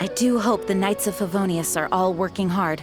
I do hope the Knights of Favonius are all working hard.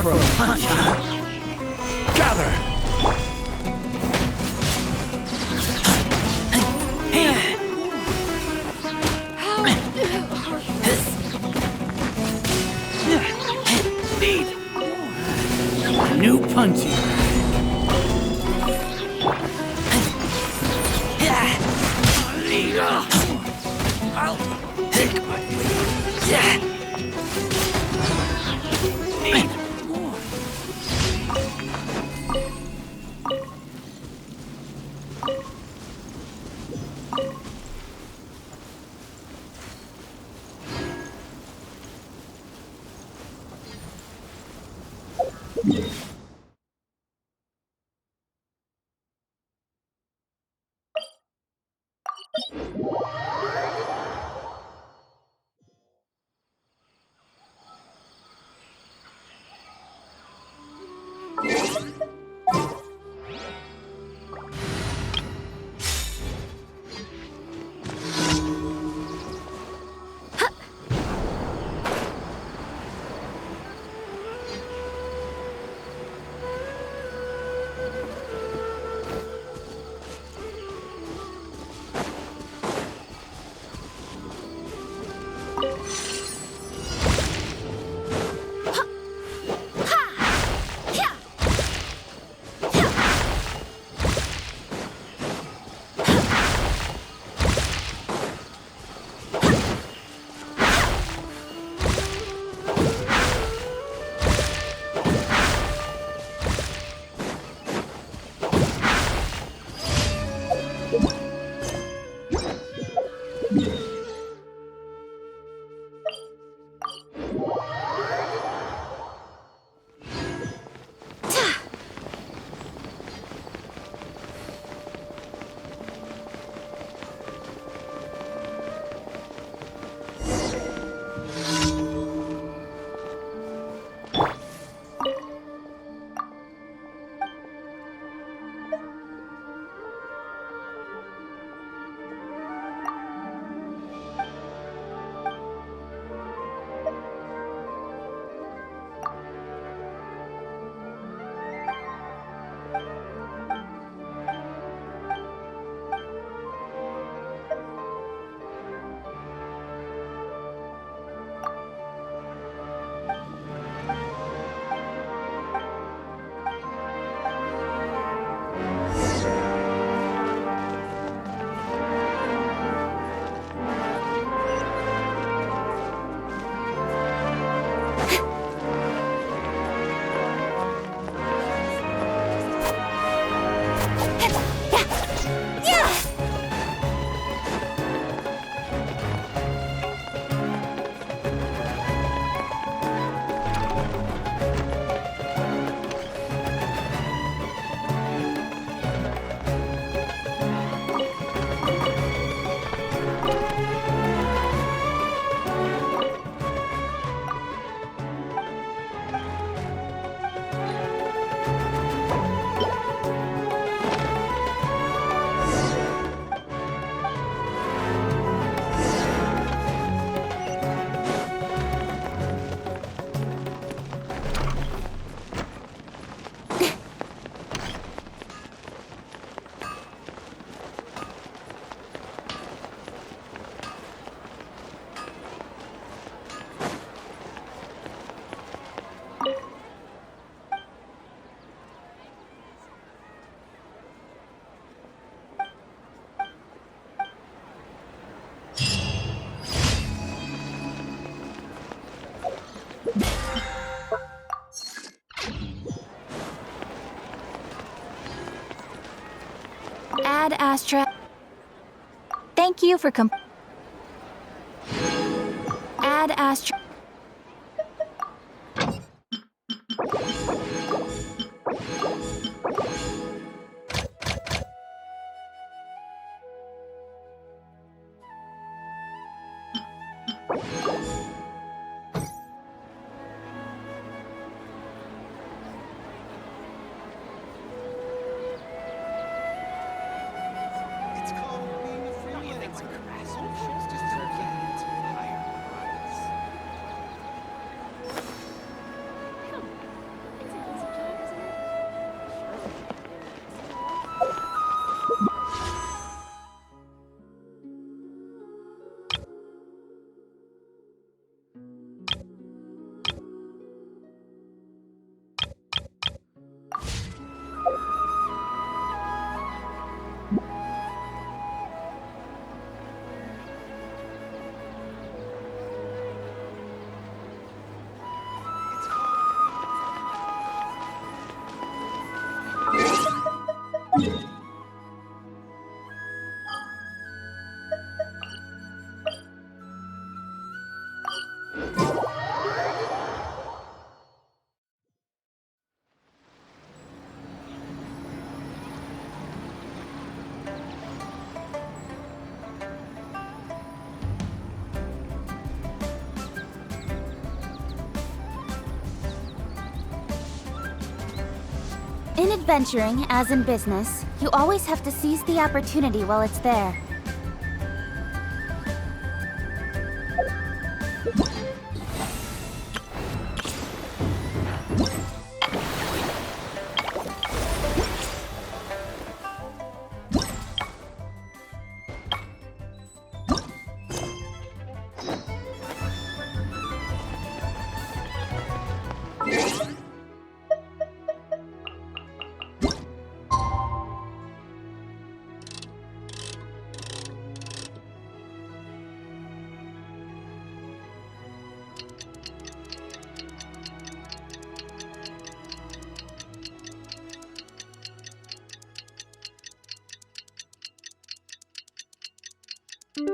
For a punch, huh? Gather! Need new punching. I'll take my lead. Need more. Ad Astra. Thank you for Ad Astra. It's called being a freelancer. Socials deserve that. Higher price. In adventuring, as in business, you always have to seize the opportunity while it's there. Paimon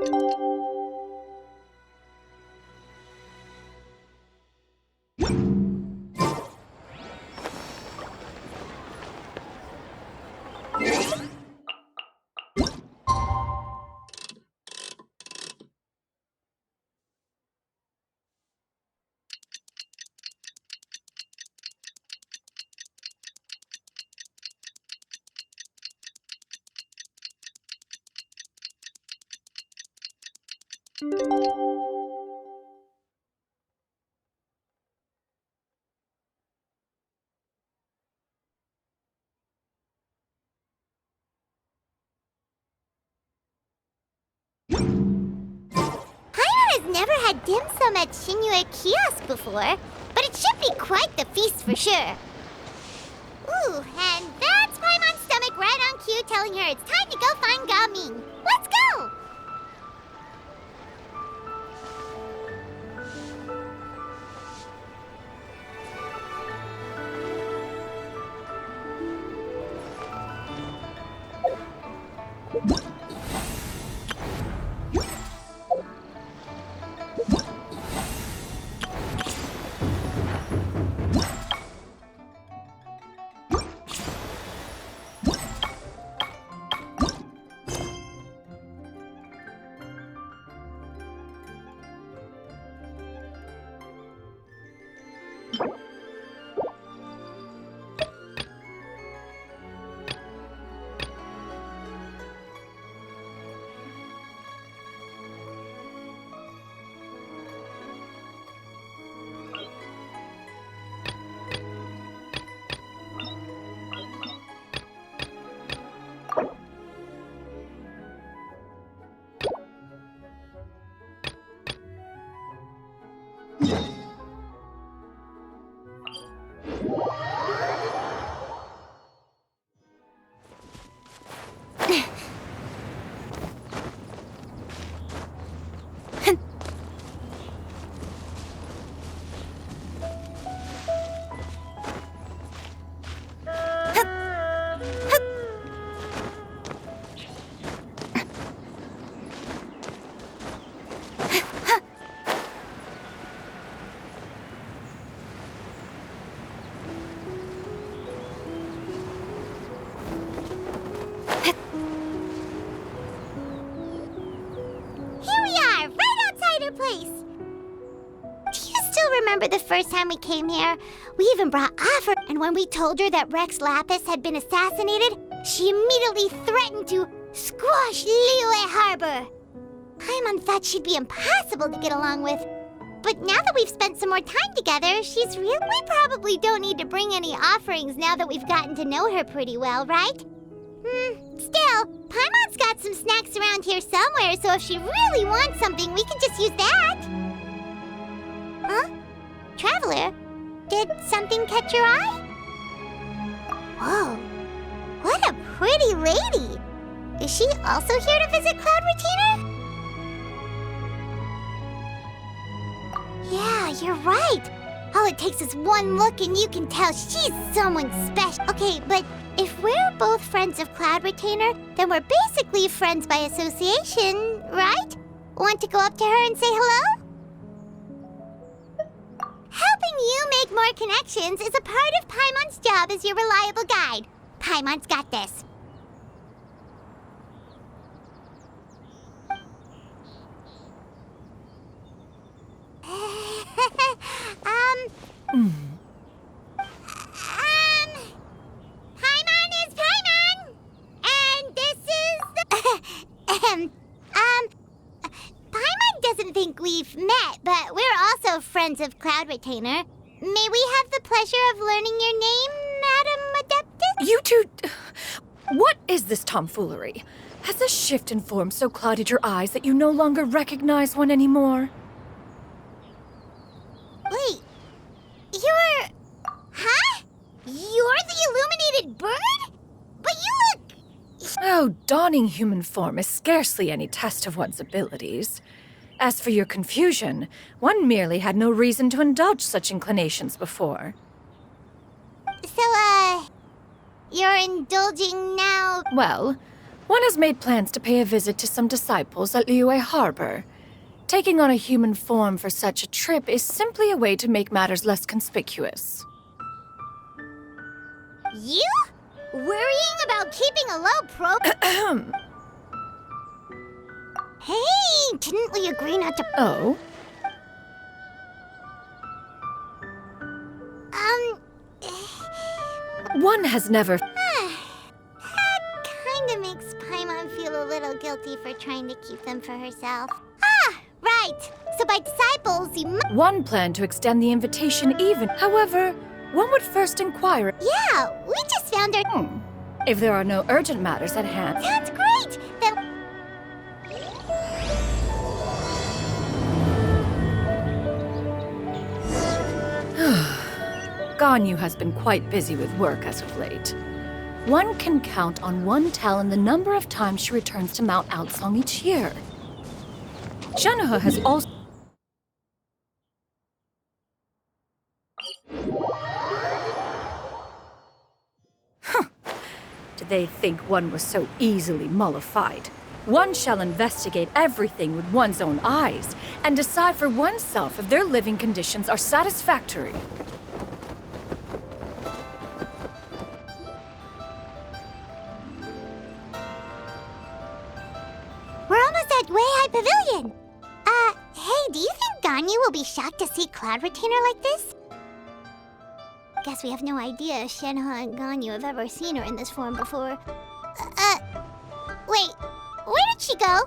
has never had dim sum at Shinue Kiosk before, but it should be quite the feast for sure. Ooh, and that's Paimon's stomach right on cue telling her it's time to go find Gaming. Let's go! Remember the first time we came here? We even brought offer, and when we told her that Rex Lapis had been assassinated, she immediately threatened to squash Liyue Harbor. Paimon thought she'd be impossible to get along with. But now that we've spent some more time together, we probably don't need to bring any offerings now that we've gotten to know her pretty well, right? Still, Paimon's got some snacks around here somewhere, so if she really wants something, we can just use that. Huh? Traveler, did something catch your eye? Whoa, what a pretty lady! Is she also here to visit Cloud Retainer? Yeah, you're right. All it takes is one look and you can tell she's someone special. Okay, but if we're both friends of Cloud Retainer, then we're basically friends by association, right? Want to go up to her and say hello? Helping you make more connections is a part of Paimon's job as your reliable guide. Paimon's got this. Paimon is Paimon! And this is... Paimon doesn't think we've met, but we're also friends of Cloud Retainer. May we have the pleasure of learning your name, Madam Adeptus? You two... What is this tomfoolery? Has a shift in form so clouded your eyes that you no longer recognize one anymore? Wait, you're... Huh? You're the illuminated bird? But you look... Oh, donning human form is scarcely any test of one's abilities. As for your confusion, one merely had no reason to indulge such inclinations before. So, you're indulging now? Well, One has made plans to pay a visit to some disciples at Liyue Harbor. Taking on a human form for such a trip is simply a way to make matters less conspicuous. You? Worrying about keeping a low profile? Hey, didn't we agree not to... Oh? One has never... That kinda makes Paimon feel a little guilty for trying to keep them for herself. Ah, right. So by disciples, you must... One planned to extend the invitation even. However, one would first inquire... Yeah, we just found her... If there are no urgent matters at hand. Sounds great! Then... Ganyu has been quite busy with work as of late. One can count on one talon the number of times she returns to Mount Outsong each year. Shenhe has also... Did they think one was so easily mollified? One shall investigate everything with one's own eyes and decide for oneself if their living conditions are satisfactory. We're almost at Weihai Pavilion! Hey, do you think Ganyu will be shocked to see Cloud Retainer like this? Guess we have no idea if Shenhe and Ganyu have ever seen her in this form before. Wait, where did she go?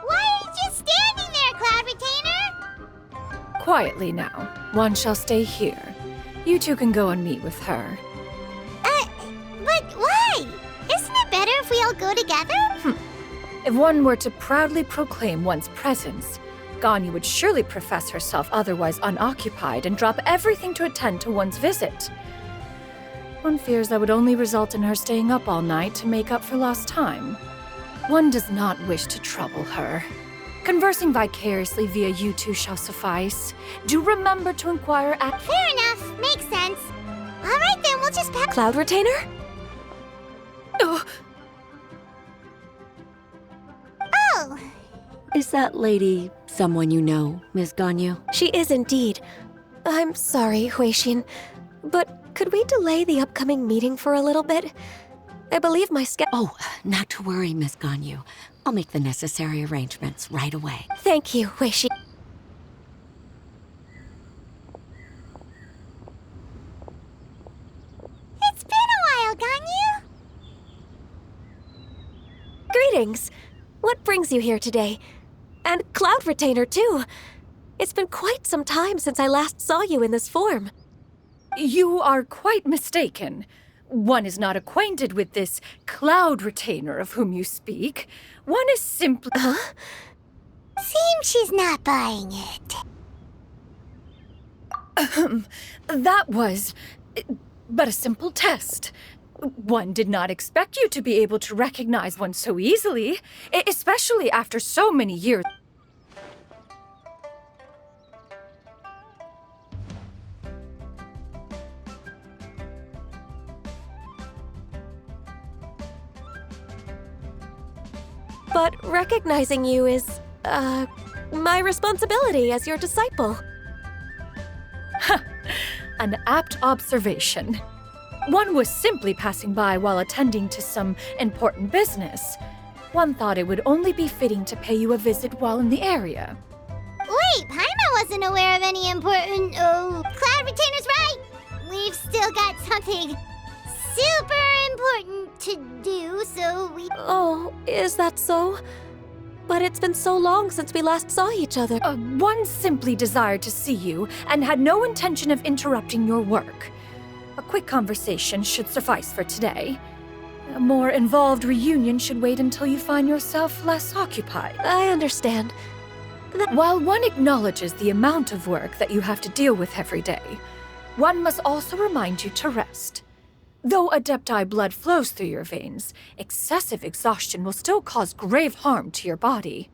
Why are you just standing there, Cloud Retainer? Quietly now. One shall stay here. You two can go and meet with her. But why? Isn't it better if we all go together? If one were to proudly proclaim one's presence, Ganyu would surely profess herself otherwise unoccupied and drop everything to attend to one's visit. One fears that would only result in her staying up all night to make up for lost time. One does not wish to trouble her. Conversing vicariously via you two shall suffice. Do remember to inquire at... Fair enough. Makes sense. All right, then, we'll just pack... Cloud Retainer? Oh! Is that lady someone you know, Miss Ganyu? She is indeed. I'm sorry, Huixin, but could we delay the upcoming meeting for a little bit? I believe my Oh, not to worry, Miss Ganyu. I'll make the necessary arrangements right away. Thank you, Huixin. It's been a while, Ganyu. Greetings. What brings you here today? And Cloud Retainer, too. It's been quite some time since I last saw you in this form. You are quite mistaken. One is not acquainted with this Cloud Retainer of whom you speak. One is simply... Seems she's not buying it. That was but a simple test. One did not expect you to be able to recognize one so easily, especially after so many years. But recognizing you is, my responsibility as your disciple. An apt observation. One was simply passing by while attending to some important business. One thought it would only be fitting to pay you a visit while in the area. Wait, Paimon wasn't aware of any important... Oh, Cloud Retainer's right! We've still got something super important to do, so we... Oh, is that so? But it's been so long since we last saw each other. One simply desired to see you and had no intention of interrupting your work. A quick conversation should suffice for today. A more involved reunion should wait until you find yourself less occupied. I understand. While one acknowledges the amount of work that you have to deal with every day, one must also remind you to rest. Though Adepti blood flows through your veins, excessive exhaustion will still cause grave harm to your body.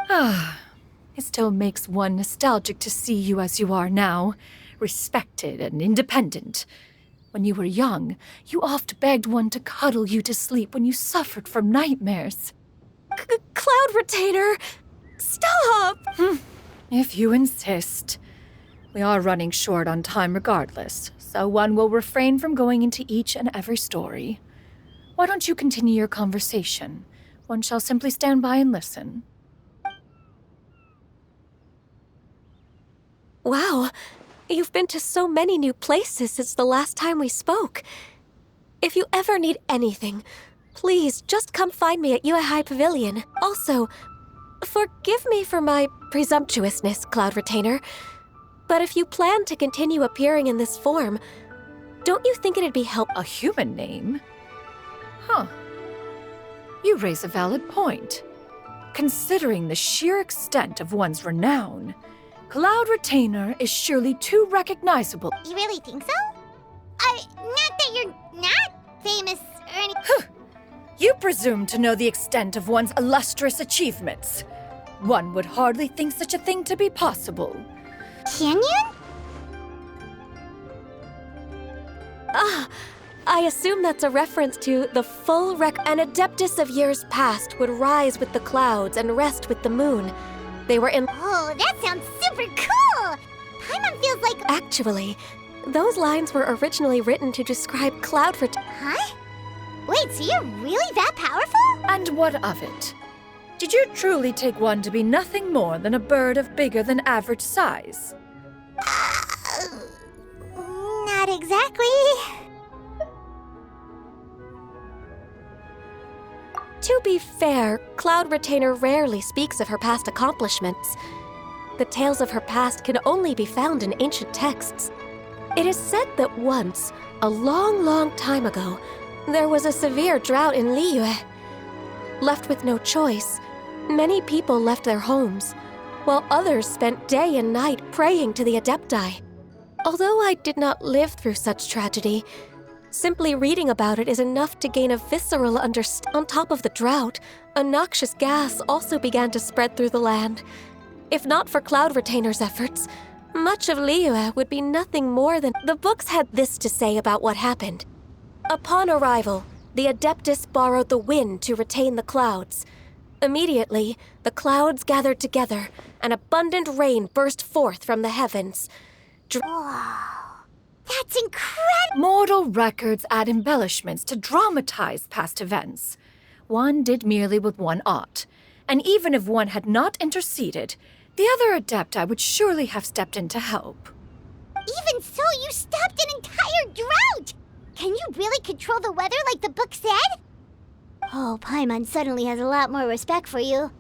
It still makes one nostalgic to see you as you are now, respected and independent. When you were young, you oft begged one to cuddle you to sleep when you suffered from nightmares. Cloud Retainer! Stop! If you insist. We are running short on time regardless, so one will refrain from going into each and every story. Why don't you continue your conversation? One shall simply stand by and listen. Wow, you've been to so many new places since the last time we spoke. If you ever need anything, please just come find me at Yue High Pavilion. Also, forgive me for my presumptuousness, Cloud Retainer, but if you plan to continue appearing in this form, don't you think it'd be A human name? Huh. You raise a valid point. Considering the sheer extent of one's renown, Cloud Retainer is surely too recognizable. You really think so? Not that you're not famous or anything. You presume to know the extent of one's illustrious achievements. One would hardly think such a thing to be possible. Can you? I assume that's a reference to the full An Adeptus of years past would rise with the clouds and rest with the moon. They were in... Oh, that sounds super cool! Paimon feels like... Actually, those lines were originally written to describe Cloud Huh? Wait, so you're really that powerful? And what of it? Did you truly take one to be nothing more than a bird of bigger than average size? Not exactly. To be fair, Cloud Retainer rarely speaks of her past accomplishments. The tales of her past can only be found in ancient texts. It is said that once, a long, long time ago, there was a severe drought in Liyue. Left with no choice, many people left their homes, while others spent day and night praying to the Adepti. Although I did not live through such tragedy, simply reading about it is enough to gain a visceral understanding. On top of the drought, a noxious gas also began to spread through the land. If not for Cloud Retainer's efforts, much of Liyue would be nothing more than... The books had this to say about what happened. Upon arrival, the Adeptus borrowed the wind to retain the clouds. Immediately, the clouds gathered together, and abundant rain burst forth from the heavens. That's incredible! Mortal records add embellishments to dramatize past events. One did merely what one ought, and even if one had not interceded, the other Adepti would surely have stepped in to help. Even so, you stopped an entire drought! Can you really control the weather like the book said? Oh, Paimon suddenly has a lot more respect for you.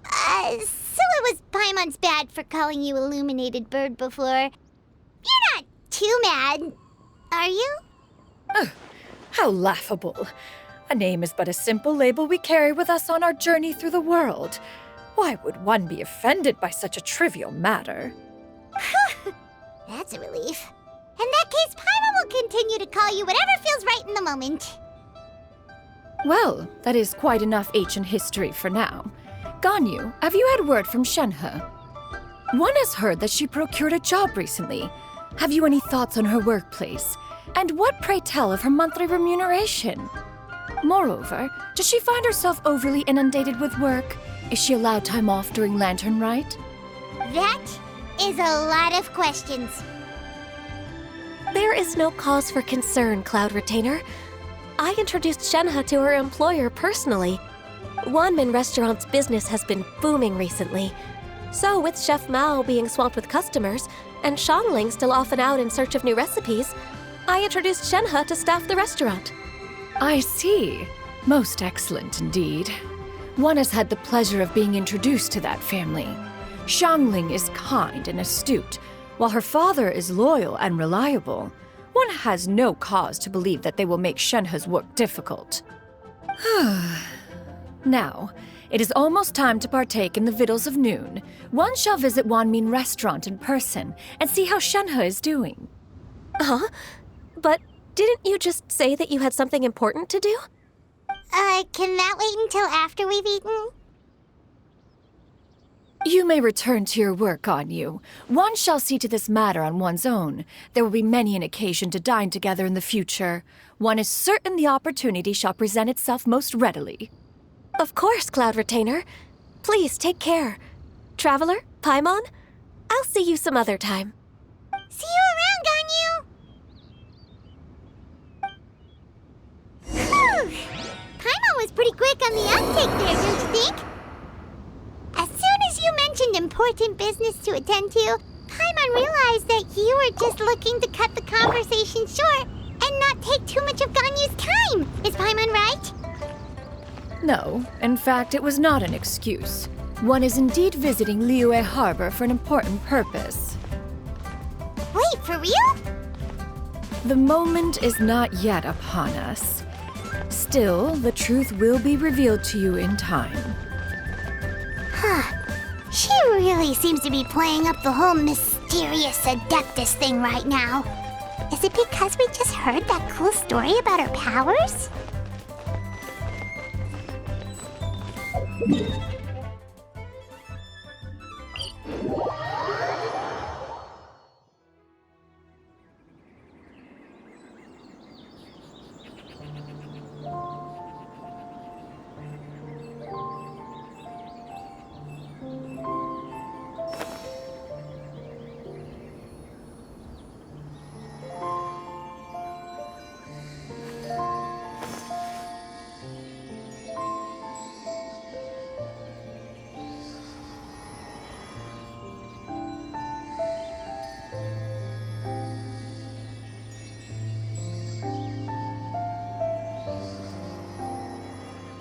So it was Paimon's bad for calling you Illuminated Bird before. You're not too mad, are you? How laughable. A name is but a simple label we carry with us on our journey through the world. Why would one be offended by such a trivial matter? That's a relief. In that case, Paimon will continue to call you whatever feels right in the moment. Well, that is quite enough ancient history for now. Ganyu, have you had word from Shenhe? One has heard that she procured a job recently. Have you any thoughts on her workplace? And what, pray tell, of her monthly remuneration? Moreover, does she find herself overly inundated with work? Is she allowed time off during Lantern Rite? That is a lot of questions. There is no cause for concern, Cloud Retainer. I introduced Shenhe to her employer personally. Wanmin Restaurant's business has been booming recently. So with Chef Mao being swamped with customers, and Shanling still off and out in search of new recipes, I introduced Shenhe to staff the restaurant. I see. Most excellent indeed. One has had the pleasure of being introduced to that family. Shangling is kind and astute, while her father is loyal and reliable. One has no cause to believe that they will make Shenhe's work difficult. Now, it is almost time to partake in the victuals of noon. One shall visit Wanmin Restaurant in person and see how Shenhe is doing. Huh? But didn't you just say that you had something important to do? Can that wait until after we've eaten? You may return to your work, Ganyu. One shall see to this matter on one's own. There will be many an occasion to dine together in the future. One is certain the opportunity shall present itself most readily. Of course, Cloud Retainer. Please take care. Traveler, Paimon, I'll see you some other time. See you around, Ganyu! Whew. Paimon was pretty quick on the uptake there, don't you think? As soon as you mentioned important business to attend to, Paimon realized that you were just looking to cut the conversation short and not take too much of Ganyu's time. Is Paimon right? No, in fact, it was not an excuse. One is indeed visiting Liyue Harbor for an important purpose. Wait, for real? The moment is not yet upon us. Still, the truth will be revealed to you in time. Huh. She really seems to be playing up the whole mysterious Adeptus thing right now. Is it because we just heard that cool story about her powers?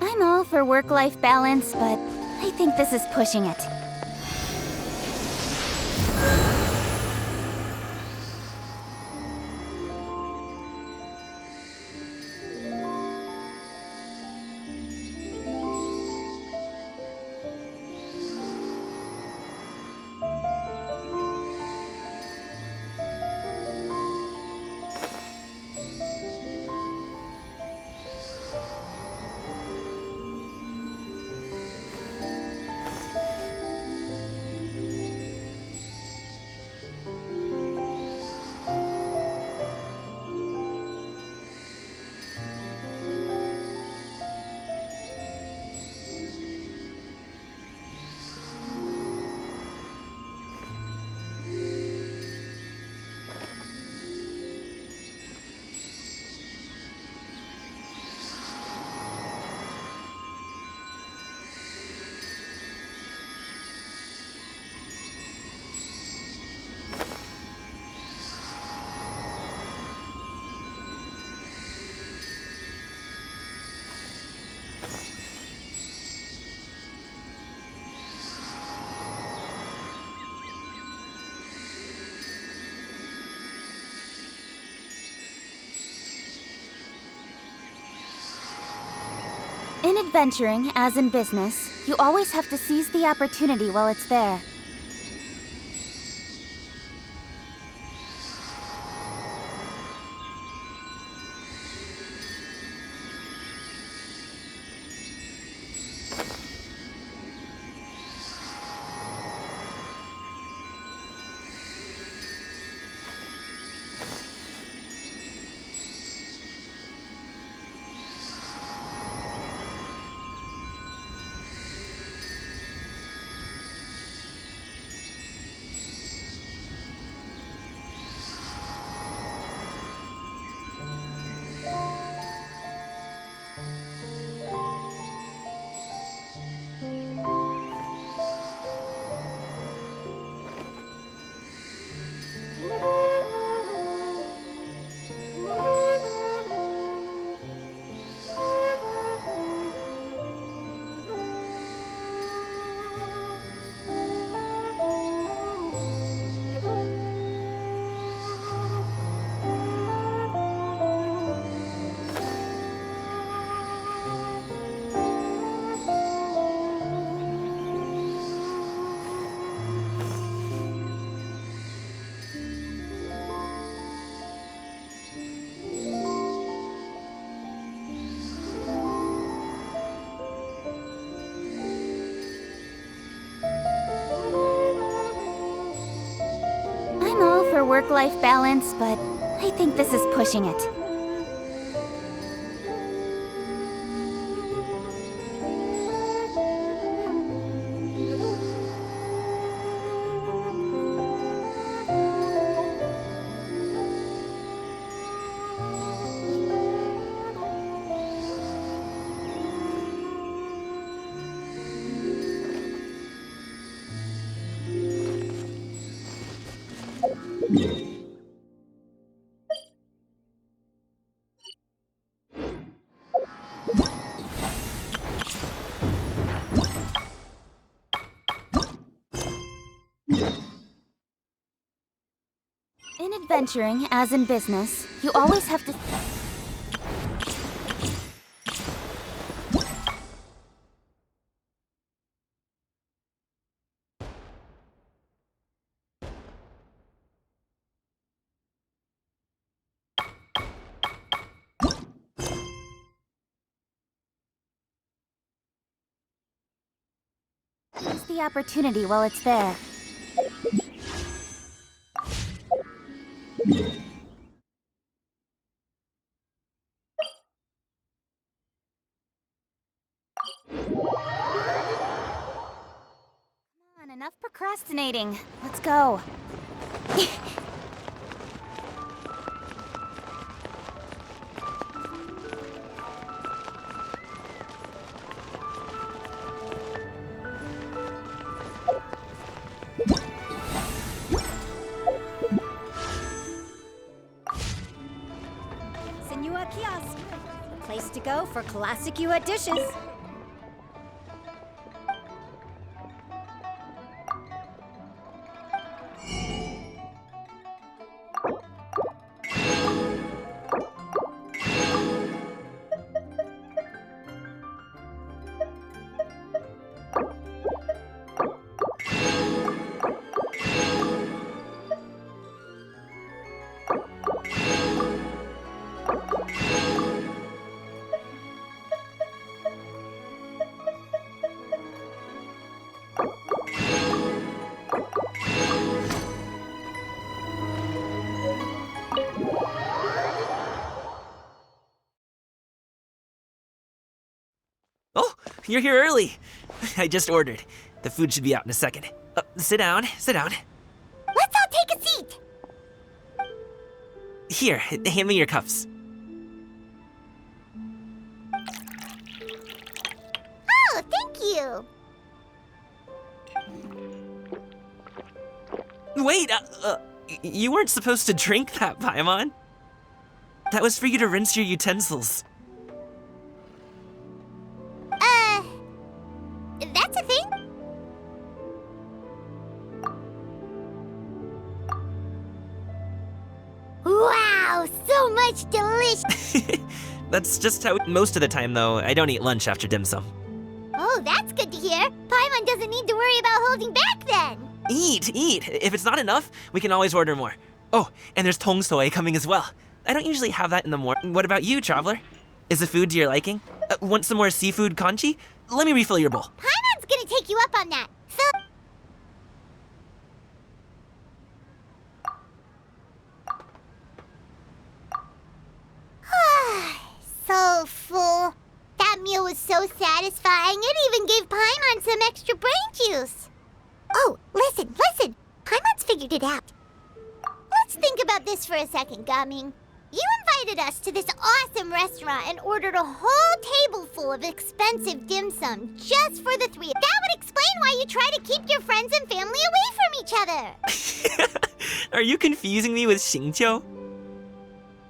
I'm all for work-life balance, but I think this is pushing it. In adventuring, as in business, you always have to seize the opportunity while it's there. work-life balance, but I think this is pushing it. In adventuring, as in business, you always have to... Seize the opportunity while it's there. Come on, enough procrastinating. Let's go. Senua Kiosk, the place to go for classic Yua dishes. Oh, you're here early. I just ordered. The food should be out in a second. Sit down, sit down. Let's all take a seat. Here, hand me your cups. Oh, thank you. Wait, you weren't supposed to drink that, Paimon. That was for you to rinse your utensils. That's a thing? Wow, so much delicious. That's just how most of the time, though. I don't eat lunch after dim sum. Oh, that's good to hear. Paimon doesn't need to worry about holding back then. Eat, eat. If it's not enough, we can always order more. Oh, and there's tong soy coming as well. I don't usually have that in the morning. What about you, traveler? Is the food to your liking? Want some more seafood kanchi? Let me refill your bowl. Paimon's gonna take you up on that. So full. That meal was so satisfying, it even gave Paimon some extra brain juice. Oh, listen. Paimon's figured it out. Let's think about this for a second, Gaming. You invited us to this awesome restaurant and ordered a whole table full of expensive dim sum just for the three. That would explain why you try to keep your friends and family away from each other. Are you confusing me with Xingqiu?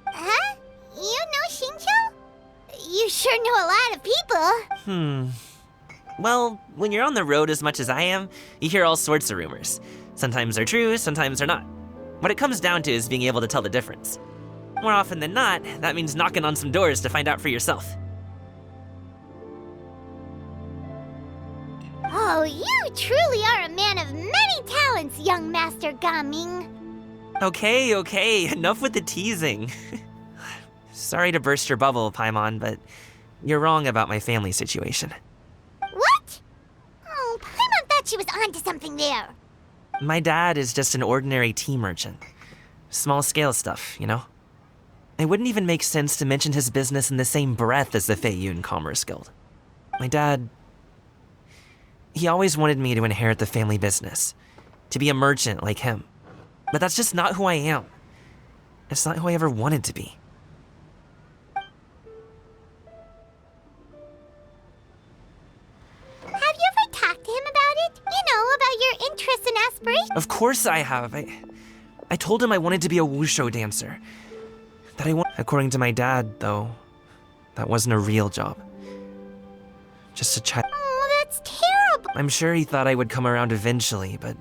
Huh? You know Xingqiu? You sure know a lot of people. Well, when you're on the road as much as I am, you hear all sorts of rumors. Sometimes they're true, sometimes they're not. What it comes down to is being able to tell the difference. More often than not, that means knocking on some doors to find out for yourself. Oh, you truly are a man of many talents, young Master Gaming. Okay, enough with the teasing. Sorry to burst your bubble, Paimon, but you're wrong about my family situation. What? Oh, Paimon thought she was onto something there. My dad is just an ordinary tea merchant. Small-scale stuff, you know? It wouldn't even make sense to mention his business in the same breath as the Feiyun Commerce Guild. My dad... he always wanted me to inherit the family business, to be a merchant like him. But that's just not who I am. It's not who I ever wanted to be. Have you ever talked to him about it? You know, about your interests and aspirations? Of course I have. I told him I wanted to be a wushu dancer. According to my dad, though, that wasn't a real job. Just a child. Oh, that's terrible. I'm sure he thought I would come around eventually, but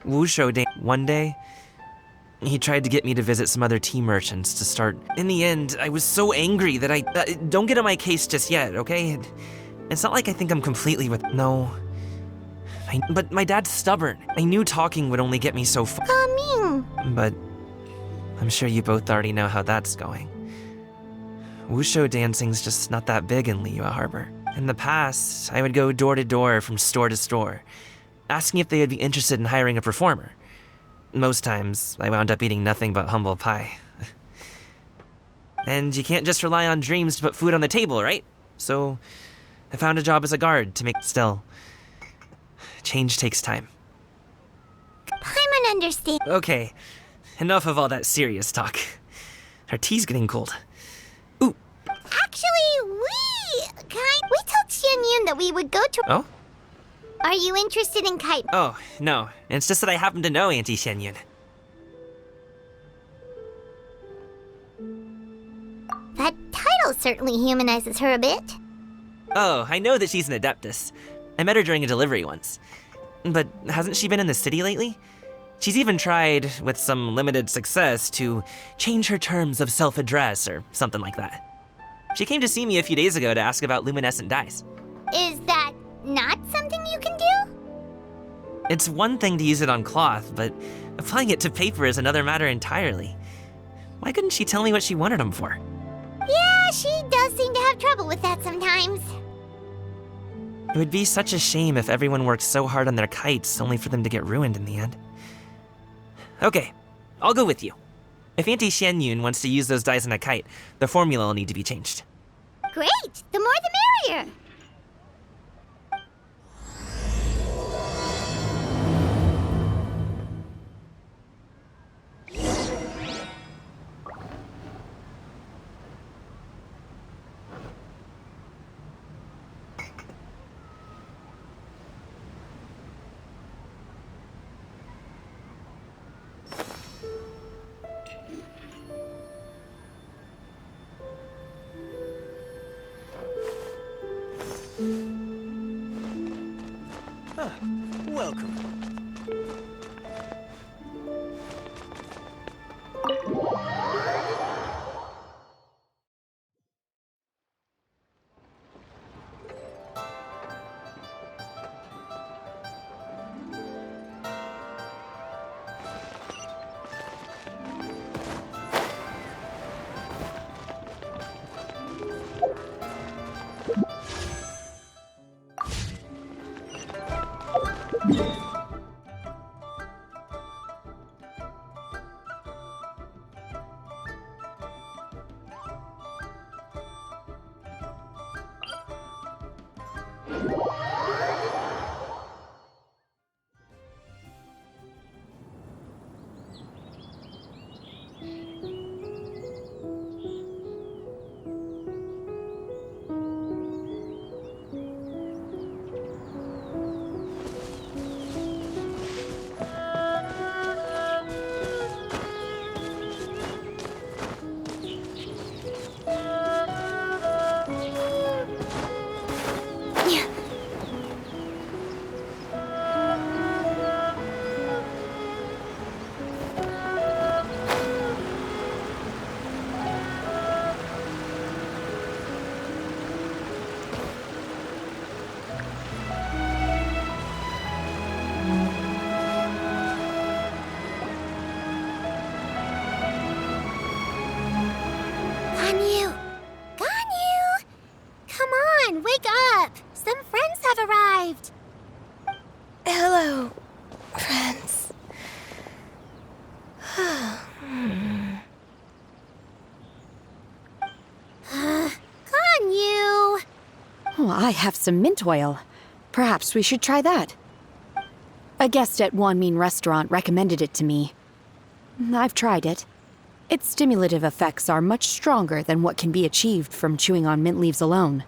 one day, he tried to get me to visit some other tea merchants to start. In the end, I was so angry that don't get on my case just yet, okay? It's not like I think I'm completely no. But my dad's stubborn. I knew talking would only get me so far. But I'm sure you both already know how that's going. Wushu dancing's just not that big in Liyue Harbor. In the past, I would go door to door from store to store, asking if they would be interested in hiring a performer. Most times, I wound up eating nothing but humble pie. And you can't just rely on dreams to put food on the table, right? So, I found a job as a guard to make... Still, change takes time. Paimon understands. Okay, enough of all that serious talk. Our tea's getting cold. Ooh. Actually, we told Xianyun that we would go to... Oh? Are you interested in kite? Oh, no. It's just that I happen to know Auntie Xianyun. That title certainly humanizes her a bit. Oh, I know that she's an adeptus. I met her during a delivery once. But hasn't she been in the city lately? She's even tried, with some limited success, to change her terms of self-address or something like that. She came to see me a few days ago to ask about luminescent dyes. Is that not something you can do? It's one thing to use it on cloth, but applying it to paper is another matter entirely. Why couldn't she tell me what she wanted them for? Yeah, she does seem to have trouble with that sometimes. It would be such a shame if everyone worked so hard on their kites only for them to get ruined in the end. Okay, I'll go with you. If Auntie Xianyun wants to use those dyes on a kite, the formula will need to be changed. Great! The more the merrier! Welcome. Wake up! Some friends have arrived! Hello, friends. Oh, I have some mint oil. Perhaps we should try that. A guest at Wanmin Restaurant recommended it to me. I've tried it. Its stimulative effects are much stronger than what can be achieved from chewing on mint leaves alone.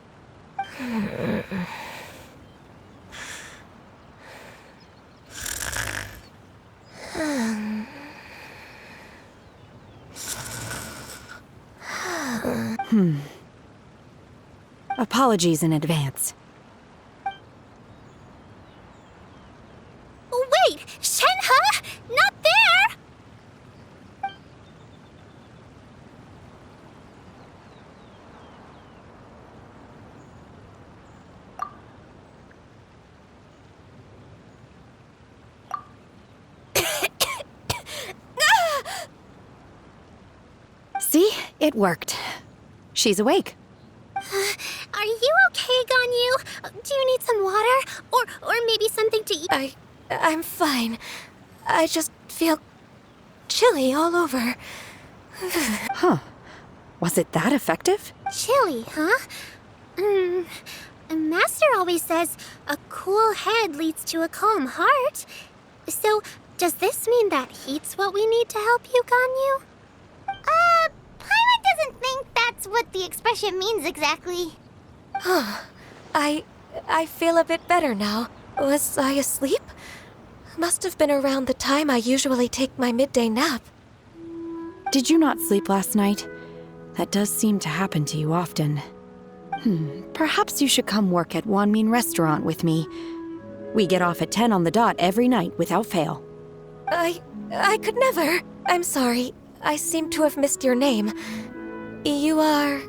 Apologies in advance. Wait! Shenhe? Not there! See? It worked. She's awake. Are you okay, Ganyu? Do you need some water? Or maybe something to eat? I'm fine. I just feel chilly all over. Huh. Was it that effective? Chilly, huh? Master always says a cool head leads to a calm heart. So, does this mean that heat's what we need to help you, Ganyu? Paimon doesn't think that's what the expression means exactly. I feel a bit better now. Was I asleep? Must have been around the time I usually take my midday nap. Did you not sleep last night? That does seem to happen to you often. Perhaps you should come work at Wanmin Restaurant with me. We get off at 10 on the dot every night without fail. I could never. I'm sorry. I seem to have missed your name. You are...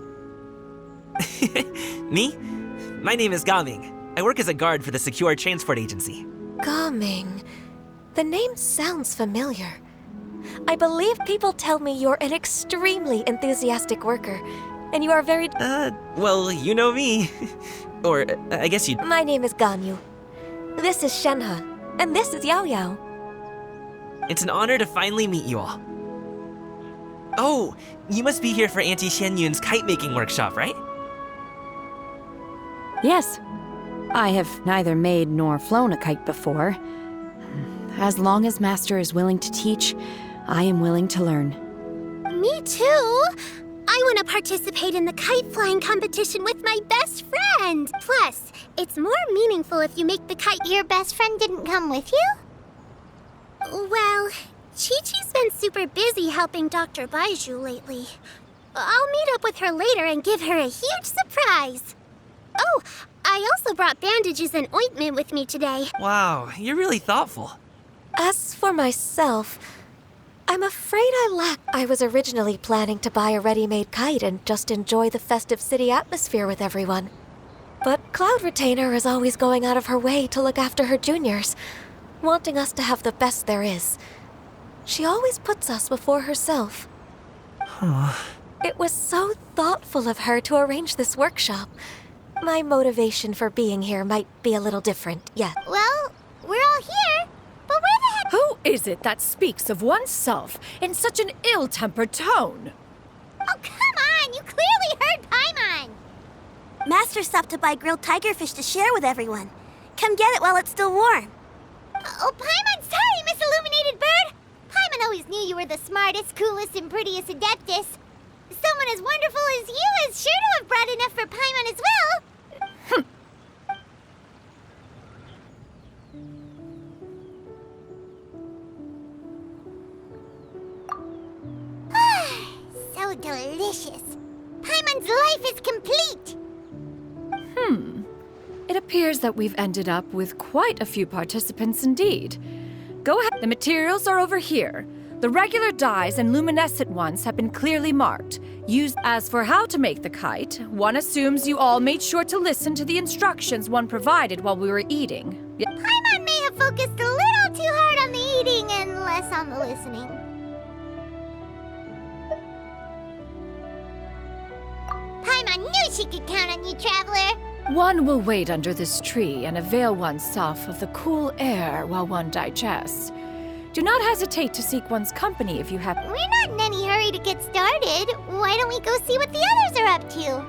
Me? My name is Gaming. I work as a guard for the Secure Transport Agency. Gaming. The name sounds familiar. I believe people tell me you're an extremely enthusiastic worker, and you are very... Well, you know me. Or, I guess you... My name is Ganyu. This is Shenhe, and this is Yao Yao. It's an honor to finally meet you all. Oh, you must be here for Auntie Xianyun's kite-making workshop, right? Yes. I have neither made nor flown a kite before. As long as Master is willing to teach, I am willing to learn. Me too! I want to participate in the kite flying competition with my best friend! Plus, it's more meaningful if you make the kite your best friend didn't come with you. Well, Chi-Chi's been super busy helping Dr. Baiju lately. I'll meet up with her later and give her a huge surprise. Oh, I also brought bandages and ointment with me today. Wow, you're really thoughtful. As for myself, I'm afraid I lack... I was originally planning to buy a ready-made kite and just enjoy the festive city atmosphere with everyone. But Cloud Retainer is always going out of her way to look after her juniors, wanting us to have the best there is. She always puts us before herself. It was so thoughtful of her to arrange this workshop. My motivation for being here might be a little different, yet. Well, we're all here, but where the heck... Who is it that speaks of oneself in such an ill-tempered tone? Oh, come on! You clearly heard Paimon! Master stopped to buy grilled tigerfish to share with everyone. Come get it while it's still warm. Oh, Paimon, sorry, Miss Illuminated Bird! Paimon always knew you were the smartest, coolest, and prettiest Adeptus. Someone as wonderful as you is sure to have brought enough for Paimon as well. So delicious. Paimon's life is complete. It appears that we've ended up with quite a few participants indeed. Go ahead. The materials are over here. The regular dyes and luminescent ones have been clearly marked. Used. As for how to make the kite, one assumes you all made sure to listen to the instructions one provided while we were eating. Paimon may have focused a little too hard on the eating and less on the listening. Paimon knew she could count on you, Traveler. One will wait under this tree and avail oneself of the cool air while one digests. Do not hesitate to seek one's company if you have... We're not in any hurry to get started. Why don't we go see what the others are up to?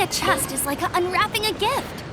chest is like unwrapping a gift.